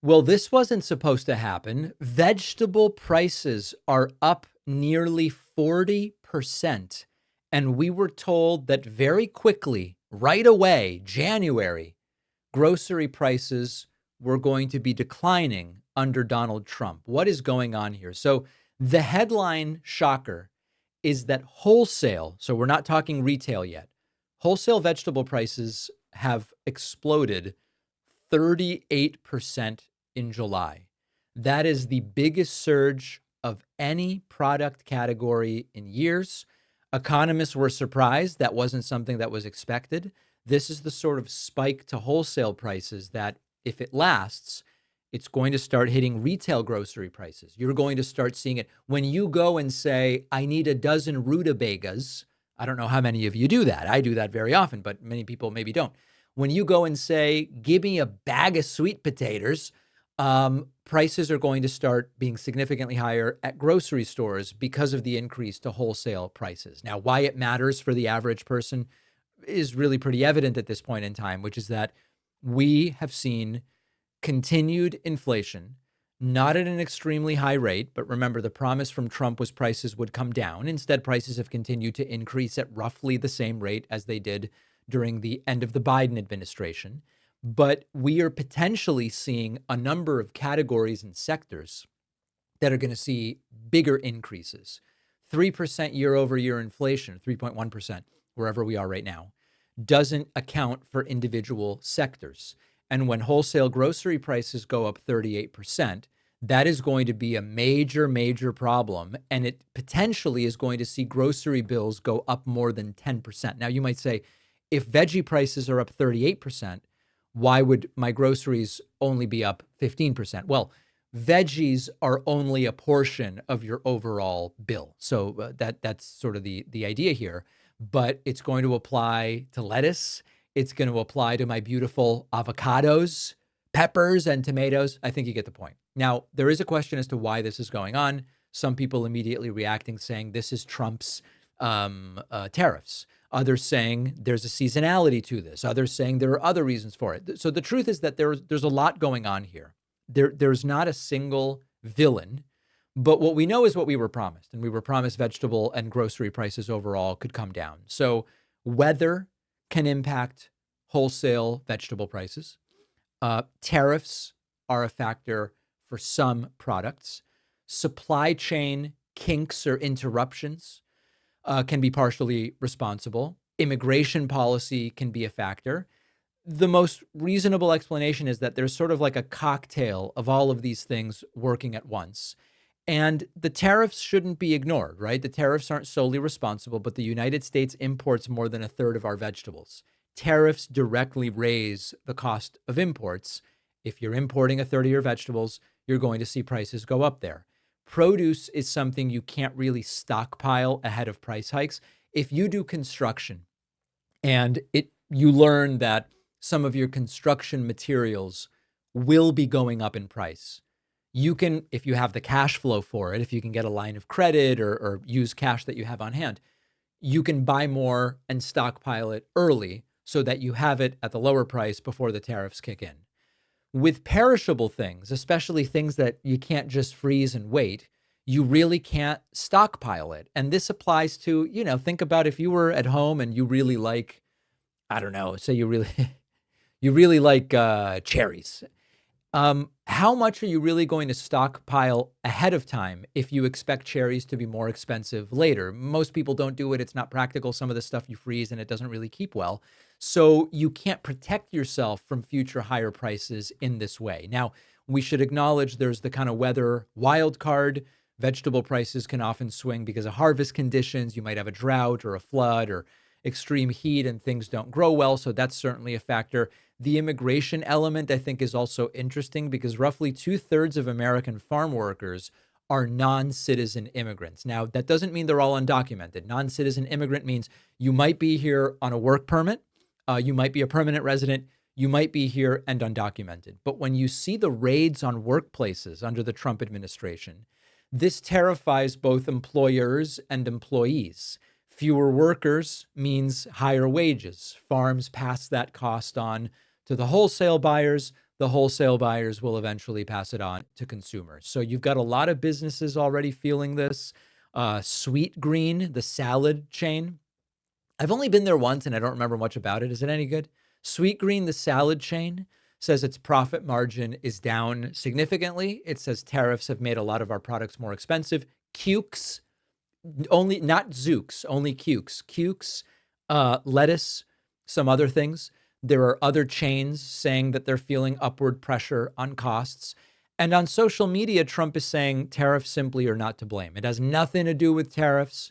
Well, this wasn't supposed to happen. Vegetable prices are up nearly 40%. And we were told that very quickly, right away, January, grocery prices were going to be declining under Donald Trump. What is going on here? So, the headline shocker is that wholesale, so we're not talking retail yet, wholesale vegetable prices have exploded 38% in July. That is the biggest surge of any product category in years. Economists were surprised. That wasn't something that was expected. This is the sort of spike to wholesale prices that, if it lasts, it's going to start hitting retail grocery prices. You're going to start seeing it. When you go and say, I need a dozen rutabagas, I don't know how many of you do that. I do that very often, but many people maybe don't. When you go and say, give me a bag of sweet potatoes, prices are going to start being significantly higher at grocery stores because of the increase to wholesale prices. Now, why it matters for the average person is really pretty evident at this point in time, which is that we have seen continued inflation, not at an extremely high rate, but remember the promise from Trump was prices would come down. Instead, prices have continued to increase at roughly the same rate as they did during the end of the Biden administration. But we are potentially seeing a number of categories and sectors that are going to see bigger increases. 3% year over year inflation, 3.1%, wherever we are right now, doesn't account for individual sectors. And when wholesale grocery prices go up 38%, that is going to be a major, major problem. And it potentially is going to see grocery bills go up more than 10%. Now, you might say, if veggie prices are up 38%, why would my groceries only be up 15%? Well, veggies are only a portion of your overall bill. So that's sort of the idea here. But it's going to apply to lettuce. It's going to apply to my beautiful avocados, peppers, and tomatoes. I think you get the point. Now, there is a question as to why this is going on. Some people immediately reacting, saying this is Trump's tariffs. Others saying there's a seasonality to this. Others saying there are other reasons for it. So the truth is that there's a lot going on here. There's not a single villain, but what we know is what we were promised. And we were promised vegetable and grocery prices overall could come down. So weather can impact wholesale vegetable prices. Tariffs are a factor for some products. Supply chain kinks or interruptions can be partially responsible. Immigration policy can be a factor. The most reasonable explanation is that there's sort of like a cocktail of all of these things working at once. And the tariffs shouldn't be ignored, right? The tariffs aren't solely responsible, but the United States imports more than a third of our vegetables. Tariffs directly raise the cost of imports. If you're importing a third of your vegetables, you're going to see prices go up there. Produce is something you can't really stockpile ahead of price hikes. If you do construction and you learn that some of your construction materials will be going up in price, you can, if you have the cash flow for it, if you can get a line of credit or use cash that you have on hand, you can buy more and stockpile it early so that you have it at the lower price before the tariffs kick in. With perishable things, especially things that you can't just freeze and wait, you really can't stockpile it. And this applies to, think about if you were at home and you really like, I don't know, say you really like cherries. How much are you really going to stockpile ahead of time if you expect cherries to be more expensive later? Most people don't do it. It's not practical. Some of the stuff you freeze and it doesn't really keep well. So you can't protect yourself from future higher prices in this way. Now, we should acknowledge there's the kind of weather wild card. Vegetable prices can often swing because of harvest conditions. You might have a drought or a flood or extreme heat and things don't grow well. So that's certainly a factor. The immigration element, I think, is also interesting because roughly 2/3 of American farm workers are non-citizen immigrants. Now, that doesn't mean they're all undocumented. Non-citizen immigrant means you might be here on a work permit, you might be a permanent resident, you might be here and undocumented. But when you see the raids on workplaces under the Trump administration, this terrifies both employers and employees. Fewer workers means higher wages. Farms pass that cost on to the wholesale buyers. the wholesale buyers will eventually pass it on to consumers. So you've got a lot of businesses already feeling this. Sweet Green, the salad chain. I've only been there once and I don't remember much about it. Is it any good? Sweet Green, the salad chain, says its profit margin is down significantly. It says tariffs have made a lot of our products more expensive. Cukes, only not Zooks, only Cukes. Cukes, lettuce, some other things. There are other chains saying that they're feeling upward pressure on costs. And on social media, Trump is saying tariffs simply are not to blame. It has nothing to do with tariffs.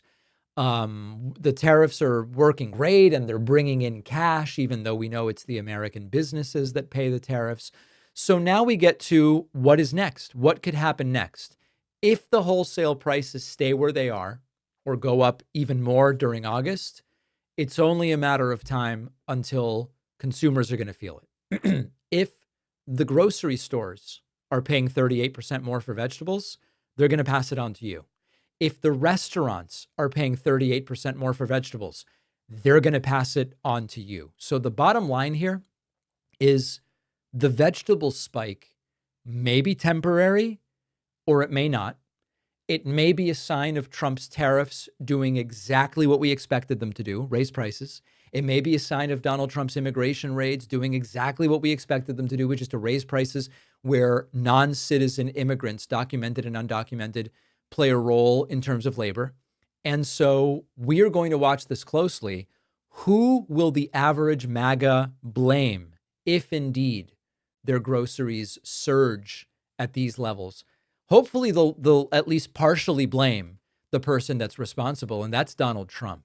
The tariffs are working great and they're bringing in cash, even though we know it's the American businesses that pay the tariffs. So now we get to what is next. What could happen next? If the wholesale prices stay where they are or go up even more during August, it's only a matter of time until consumers are going to feel it. If the grocery stores are paying 38% more for vegetables, they're going to pass it on to you. If the restaurants are paying 38% more for vegetables, they're going to pass it on to you. So the bottom line here is the vegetable spike may be temporary or it may not. It may be a sign of Trump's tariffs doing exactly what we expected them to do, raise prices. It may be a sign of Donald Trump's immigration raids doing exactly what we expected them to do, which is to raise prices where non-citizen immigrants, documented and undocumented, play a role in terms of labor. And so we are going to watch this closely. Who will the average MAGA blame if indeed their groceries surge at these levels? Hopefully they'll at least partially blame the person that's responsible, and that's Donald Trump.